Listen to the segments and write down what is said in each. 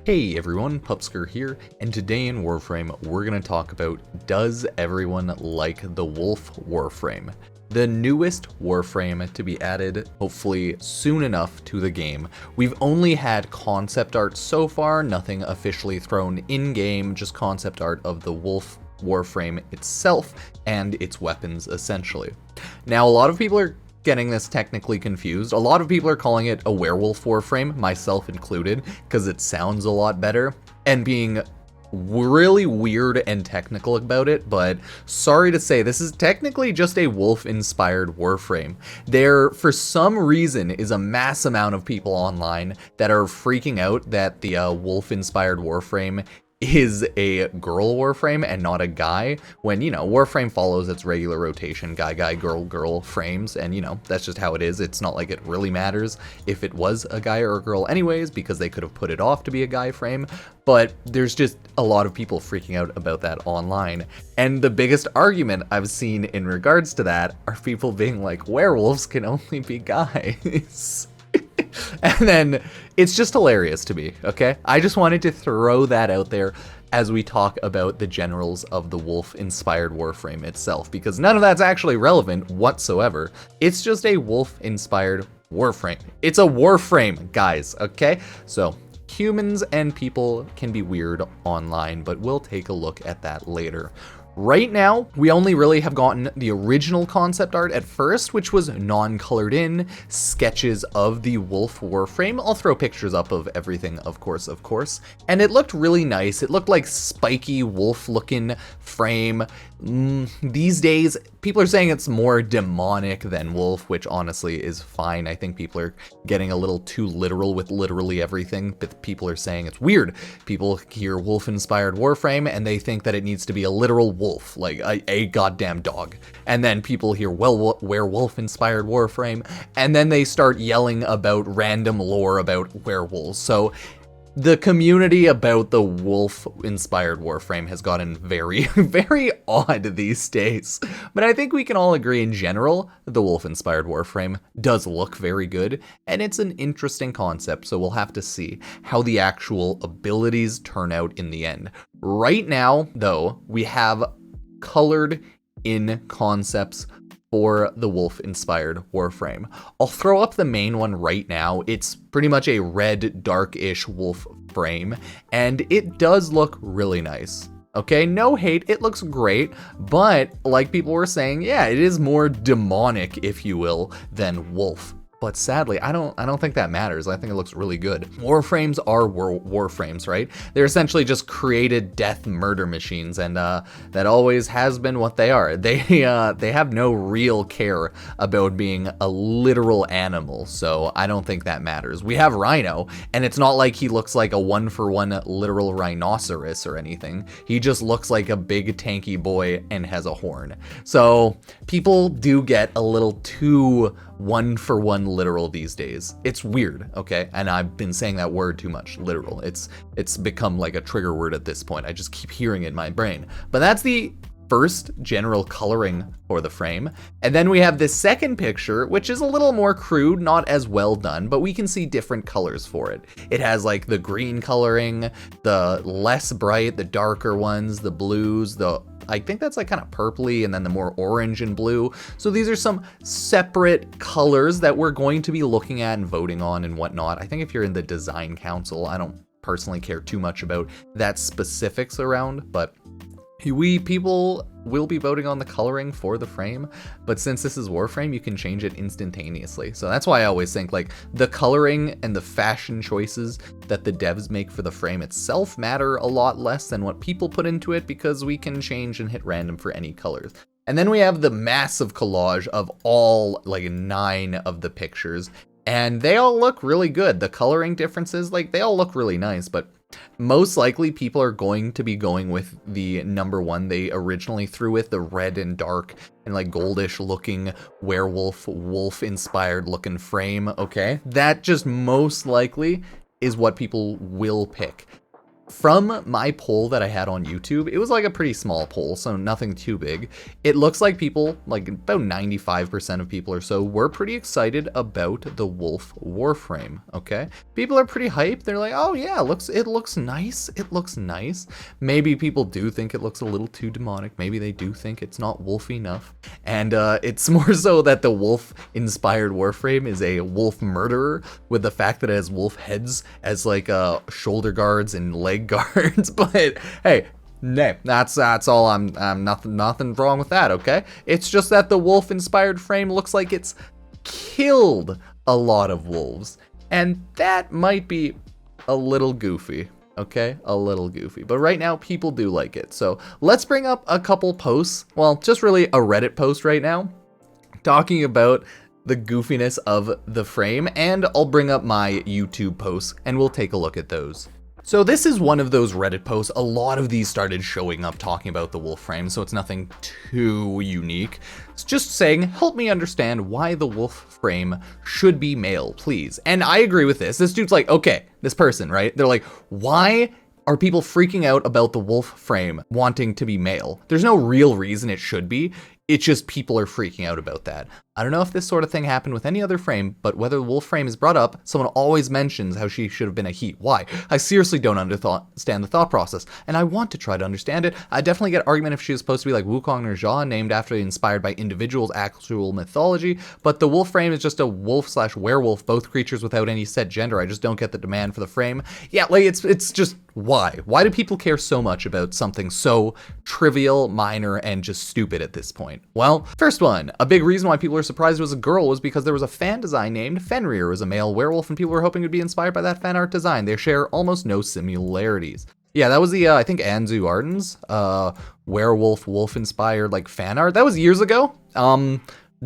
Hey everyone, Pupsker here, and today in Warframe we're going to talk about, does everyone like the Wolf Warframe? The newest Warframe to be added hopefully soon enough to the game. We've only had concept art so far, nothing officially thrown in-game, just concept art of the Wolf Warframe itself and its weapons essentially. Now a lot of people are getting this technically confused. A lot of people are calling it a werewolf warframe, myself included, because it sounds a lot better, and being really weird and technical about it, but sorry to say, this is technically just a wolf-inspired warframe. There, for some reason, is a mass amount of people online that are freaking out that the wolf-inspired warframe is a girl warframe and not a guy, when, you know, warframe follows its regular rotation, guy, girl frames, and, you know, that's just how it is. It's not like it really matters if it was a guy or a girl anyways, because they could have put it off to be a guy frame, but there's just a lot of people freaking out about that online. And the biggest argument I've seen in regards to that are people being like, werewolves can only be guys. And then it's just hilarious to me, okay? I just wanted to throw that out there as we talk about the generals of the wolf-inspired warframe itself, because none of that's actually relevant whatsoever. It's just a wolf-inspired warframe. It's a warframe, guys, okay? So humans and people can be weird online, but we'll take a look at that later. Right now, we only really have gotten the original concept art at first, which was non-colored in sketches of the Wolf Warframe. I'll throw pictures up of everything, of course. And it looked really nice. It looked like spiky wolf-looking frame. These days, people are saying it's more demonic than wolf, which honestly is fine. I think people are getting a little too literal with literally everything, but people are saying it's weird. People hear wolf-inspired warframe and they think that it needs to be a literal wolf, like a goddamn dog. And then people hear werewolf-inspired warframe, and then they start yelling about random lore about werewolves. So the community about the wolf-inspired warframe has gotten very, very odd these days. But I think we can all agree in general that the wolf-inspired warframe does look very good, and it's an interesting concept, so we'll have to see how the actual abilities turn out in the end. Right now, though, we have colored in concepts for the wolf-inspired warframe. I'll throw up the main one right now. It's pretty much a red, dark-ish wolf frame, and it does look really nice. Okay, no hate, it looks great, but like people were saying, yeah, it is more demonic, if you will, than wolf. But sadly, I don't think that matters. I think it looks really good. Warframes are warframes, right? They're essentially just created death murder machines, and that always has been what they are. They have no real care about being a literal animal, so I don't think that matters. We have Rhino, and it's not like he looks like a one-for-one literal rhinoceros or anything. He just looks like a big tanky boy and has a horn. So people do get a little too one-for-one literal these days. It's weird, okay? And I've been saying that word too much, literal. It's become like a trigger word at this point. I just keep hearing it in my brain. But that's the first general coloring for the frame. And then we have this second picture, which is a little more crude, not as well done, but we can see different colors for it. It has like the green coloring, the less bright, the darker ones, the blues, I think that's like kind of purpley, and then the more orange and blue. So these are some separate colors that we're going to be looking at and voting on and whatnot. I think if you're in the design council, I don't personally care too much about that specifics around, but people will be voting on the coloring for the frame, but since this is Warframe, you can change it instantaneously. So that's why I always think like the coloring and the fashion choices that the devs make for the frame itself matter a lot less than what people put into it, because we can change and hit random for any colors. And then we have the massive collage of all like 9 of the pictures, and they all look really good. The coloring differences, like they all look really nice, but most likely people are going to be going with the number one they originally threw with, the red and dark and like goldish looking wolf inspired looking frame, okay? That just most likely is what people will pick. From my poll that I had on YouTube, it was like a pretty small poll, so nothing too big. It looks like people, like about 95% of people or so, were pretty excited about the Wolf Warframe, okay? People are pretty hyped. They're like, oh yeah, it looks nice. It looks nice. Maybe people do think it looks a little too demonic. Maybe they do think it's not wolf enough. And it's more so that the wolf-inspired Warframe is a wolf murderer, with the fact that it has wolf heads as like shoulder guards and leg guards. But hey, nah, that's all. I'm nothing wrong with that, okay? It's just that the wolf inspired frame looks like it's killed a lot of wolves, and that might be a little goofy, okay? A little goofy. But right now people do like it. So let's bring up a couple posts, well, just really a Reddit post right now talking about the goofiness of the frame, and I'll bring up my YouTube posts and we'll take a look at those. So this is one of those Reddit posts. A lot of these started showing up talking about the wolf frame, so it's nothing too unique. It's just saying, help me understand why the wolf frame should be male, please. And I agree with this. This dude's like, okay, this person, right? They're like, why are people freaking out about the wolf frame wanting to be male? There's no real reason it should be. It's just people are freaking out about that. I don't know if this sort of thing happened with any other frame, but whether the wolf frame is brought up, someone always mentions how she should have been a he. Why? I seriously don't understand the thought process, and I want to try to understand it. I definitely get argument if she was supposed to be like Wukong or Jia, named after inspired by individuals' actual mythology, but the wolf frame is just a wolf/werewolf, both creatures without any set gender. I just don't get the demand for the frame. Yeah, like it's just why? Why do people care so much about something so trivial, minor, and just stupid at this point? Well, first one, a big reason why people are surprised it was a girl was because there was a fan design named Fenrir as a male werewolf, and people were hoping to be inspired by that fan art design. They share almost no similarities. Yeah, that was the, I think Anzu Arden's wolf-inspired like fan art. That was years ago.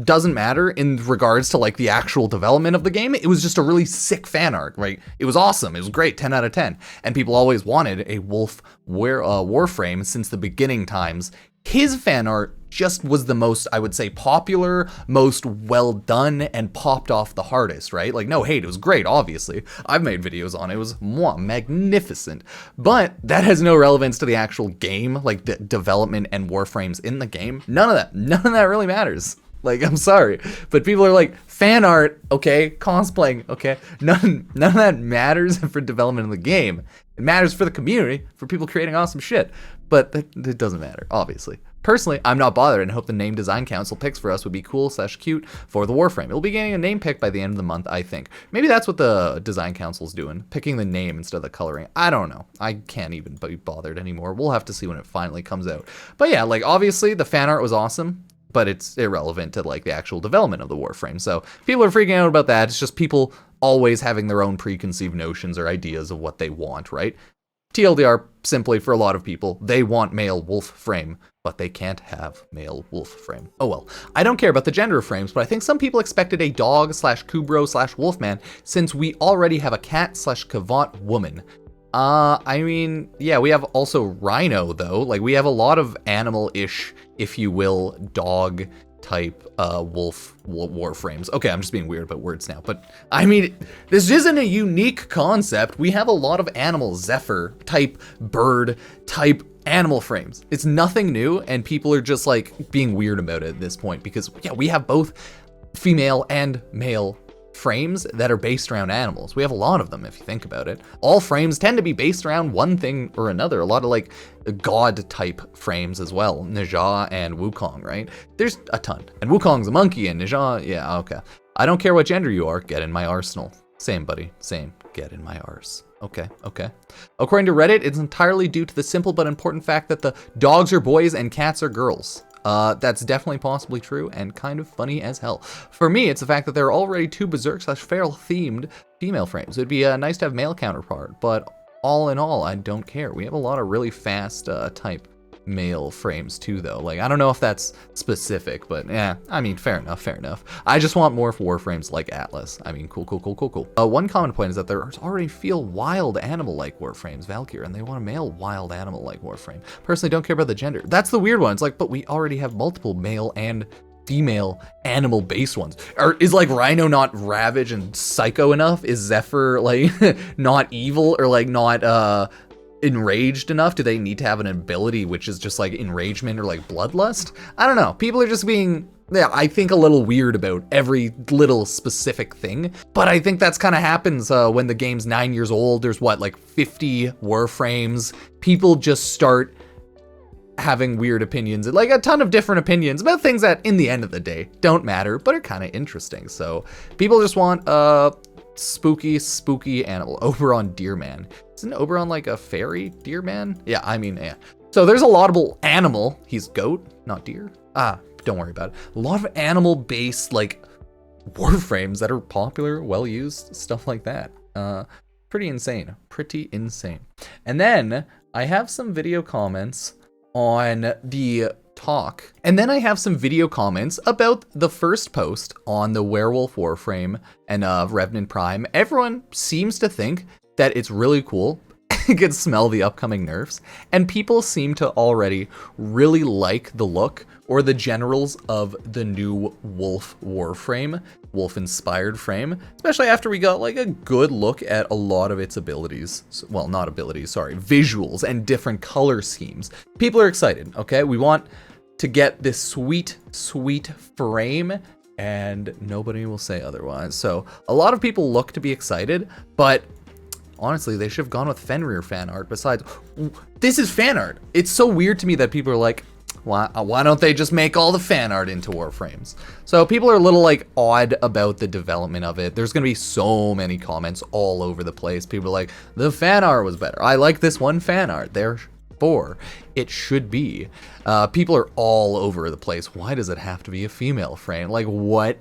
Doesn't matter in regards to like the actual development of the game. It was just a really sick fan art, right? It was awesome. It was great, 10 out of 10. And people always wanted a wolf Warframe since the beginning times. His fan art just was the most, I would say, popular, most well done, and popped off the hardest, right? Like, no hate, it was great, obviously. I've made videos on it. It was magnificent. But that has no relevance to the actual game, like the development and Warframes in the game. None of that really matters. Like, I'm sorry, but people are like, fan art, okay, cosplaying, okay, none of that matters for development of the game. It matters for the community, for people creating awesome shit, but it doesn't matter, obviously. Personally, I'm not bothered and hope the name design council picks for us would be cool/cute for the Warframe. It'll be getting a name pick by the end of the month, I think. Maybe that's what the design council's doing, picking the name instead of the coloring. I don't know. I can't even be bothered anymore. We'll have to see when it finally comes out. But yeah, like obviously the fan art was awesome, but it's irrelevant to like the actual development of the Warframe. So people are freaking out about that. It's just people always having their own preconceived notions or ideas of what they want, right? TLDR, simply for a lot of people, they want male wolf frame, but they can't have male wolf frame. Oh well, I don't care about the gender of frames, but I think some people expected a dog/kubro/wolfman since we already have a cat/kavat woman. I mean, yeah, we have also rhino though. Like we have a lot of animal-ish, if you will, dog type wolf warframes. Okay, I'm just being weird about words now, but I mean, this isn't a unique concept. We have a lot of animal zephyr type, bird type animal frames. It's nothing new, and people are just like being weird about it at this point because yeah, we have both female and male frames that are based around animals. We have a lot of them if you think about it. All frames tend to be based around one thing or another. A lot of like god type frames as well. Nija and Wukong, right? There's a ton. And Wukong's a monkey and Nija, yeah, okay. I don't care what gender you are, get in my arsenal. Same, buddy, same, get in my arse. Okay. According to Reddit, it's entirely due to the simple but important fact that the dogs are boys and cats are girls. That's definitely possibly true and kind of funny as hell. For me, it's the fact that there are already 2 berserk/feral themed female frames. It'd be nice to have male counterpart, but all in all, I don't care. We have a lot of really fast type male frames too, though. Like, I don't know if that's specific, but yeah, I mean, fair enough. I just want more warframes like Atlas. I mean, cool. One common point is that there already feel wild animal-like warframes, Valkyr, and they want a male wild animal-like warframe. Personally, don't care about the gender. That's the weird one. It's like, but we already have multiple male and female animal-based ones. Or is like Rhino not ravage and psycho enough? Is Zephyr like not evil or like not enraged enough? Do they need to have an ability which is just like enragement or like bloodlust? I don't know. People are just being, yeah, I think a little weird about every little specific thing. But I think that's kind of happens when the game's 9 years old. There's what, like 50 Warframes. People just start having weird opinions, like a ton of different opinions about things that in the end of the day don't matter, but are kind of interesting. So people just want spooky animal. Oberon Deerman. Isn't Oberon like a fairy deerman? Yeah, I mean, yeah. So there's a laudable animal. He's goat, not deer. Don't worry about it. A lot of animal-based like Warframes that are popular, well-used, stuff like that. Pretty insane. Pretty insane. And then I have some video comments on the talk. And then I have some video comments about the first post on the Werewolf Warframe and Revenant Prime. Everyone seems to think that it's really cool. You can smell the upcoming nerfs. And people seem to already really like the look or the generals of the new Wolf Warframe, Wolf-inspired frame, especially after we got like a good look at a lot of its abilities. Well, not abilities, sorry, visuals and different color schemes. People are excited, okay? We want to get this sweet, sweet frame, and nobody will say otherwise. So a lot of people look to be excited, but honestly, they should have gone with Fenrir fan art. Besides, this is fan art. It's so weird to me that people are like, why don't they just make all the fan art into Warframes? So people are a little like odd about the development of it. There's gonna be so many comments all over the place. People are like, the fan art was better. I like this one fan art. Therefore, it should be. People are all over the place. Why does it have to be a female frame? Like what?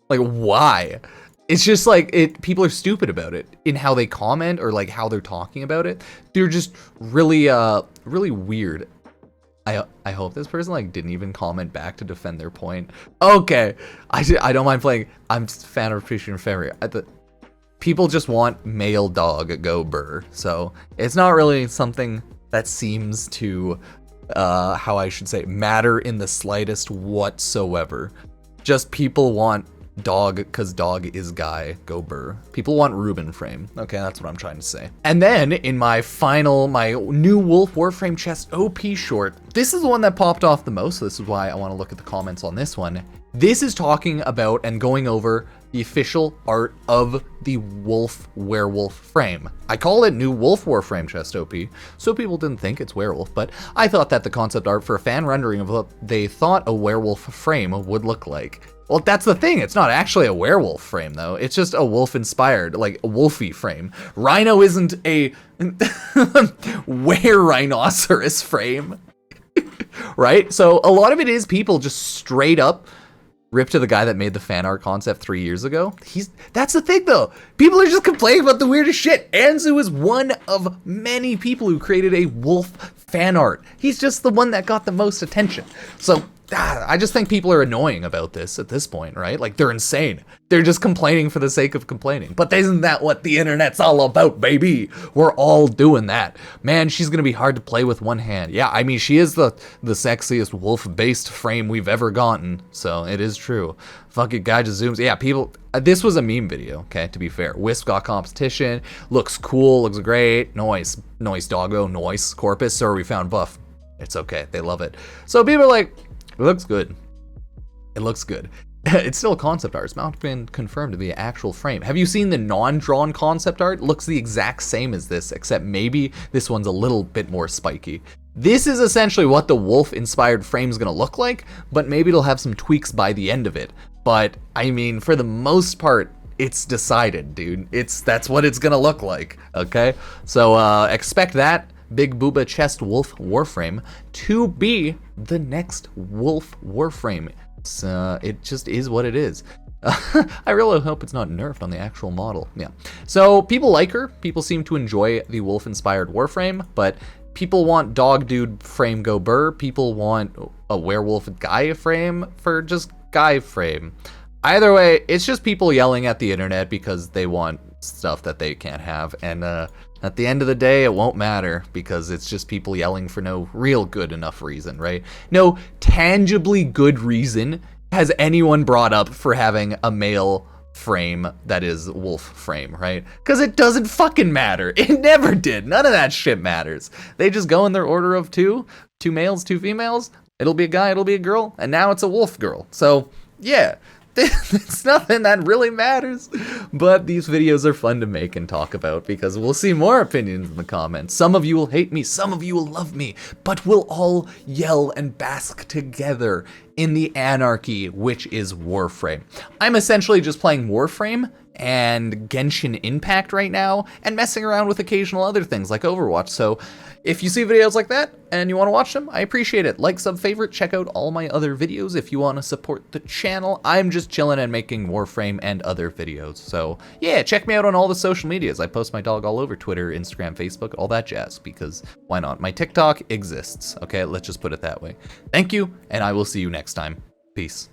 Like why? It's just like people are stupid about it in how they comment or like how they're talking about it. They're just really, really weird. I hope this person like didn't even comment back to defend their point. Okay, I don't mind playing. I'm just a fan of Christian Ferry. People just want male dog go burr, so it's not really something that seems to, how I should say, matter in the slightest whatsoever. Just people want dog because dog is guy, go burr. People want Ruben frame. Okay, that's what I'm trying to say. And then in my new Wolf Warframe chest OP short, this is the one that popped off the most. So this is why I want to look at the comments on this one. This is talking about and going over the official art of the Wolf Werewolf frame. I call it new Wolf Warframe chest OP, so people didn't think it's werewolf, but I thought that the concept art for a fan rendering of what they thought a werewolf frame would look like. Well, that's the thing. It's not actually a werewolf frame, though. It's just a wolf-inspired, like, wolfy frame. Rhino isn't a were-rhinoceros frame, right? So a lot of it is people just straight up rip to the guy that made the fan art concept 3 years ago. That's the thing, though. People are just complaining about the weirdest shit. Anzu is one of many people who created a wolf fan art. He's just the one that got the most attention. So I just think people are annoying about this at this point, right? Like, they're insane. They're just complaining for the sake of complaining. But isn't that what the internet's all about, baby? We're all doing that. Man, she's gonna be hard to play with one hand. Yeah, I mean, she is the sexiest wolf-based frame we've ever gotten. So, it is true. Fucking guy just zooms. Yeah, people, this was a meme video, okay, to be fair. Wisp got competition. Looks cool, looks great. Noise doggo, noise. Corpus, sir, we found buff. It's okay, they love it. So people are like, it looks good. It looks good. It's still a concept art. It's not been confirmed to be an actual frame. Have you seen the non-drawn concept art? It looks the exact same as this, except maybe this one's a little bit more spiky. This is essentially what the wolf-inspired frame is going to look like, but maybe it'll have some tweaks by the end of it. But, I mean, for the most part, it's decided, dude. That's what it's going to look like, okay? So, expect that Big Booba Chest Wolf Warframe to be the next Wolf Warframe. It just is what it is. I really hope it's not nerfed on the actual model. Yeah. So people like her. People seem to enjoy the wolf-inspired Warframe, but people want dog dude frame go burr. People want a werewolf guy frame for just guy frame. Either way, it's just people yelling at the internet because they want stuff that they can't have, and at the end of the day, it won't matter because it's just people yelling for no real good enough reason, right? No tangibly good reason has anyone brought up for having a male frame that is Wolf frame, right? Because it doesn't fucking matter. It never did. None of that shit matters. They just go in their order of two males, two females. It'll be a guy, it'll be a girl, and now it's a wolf girl. So yeah, it's nothing that really matters. But these videos are fun to make and talk about because we'll see more opinions in the comments. Some of you will hate me, some of you will love me, but we'll all yell and bask together in the anarchy, which is Warframe. I'm essentially just playing Warframe and Genshin Impact right now, and messing around with occasional other things like Overwatch. So if you see videos like that and you want to watch them, I appreciate it. Like, sub, favorite, check out all my other videos if you want to support the channel. I'm just chilling and making Warframe and other videos. So yeah, check me out on all the social medias. I post my dog all over Twitter, Instagram, Facebook, all that jazz, because why not? My TikTok exists. Okay, let's just put it that way. Thank you, and I will see you next time. Peace.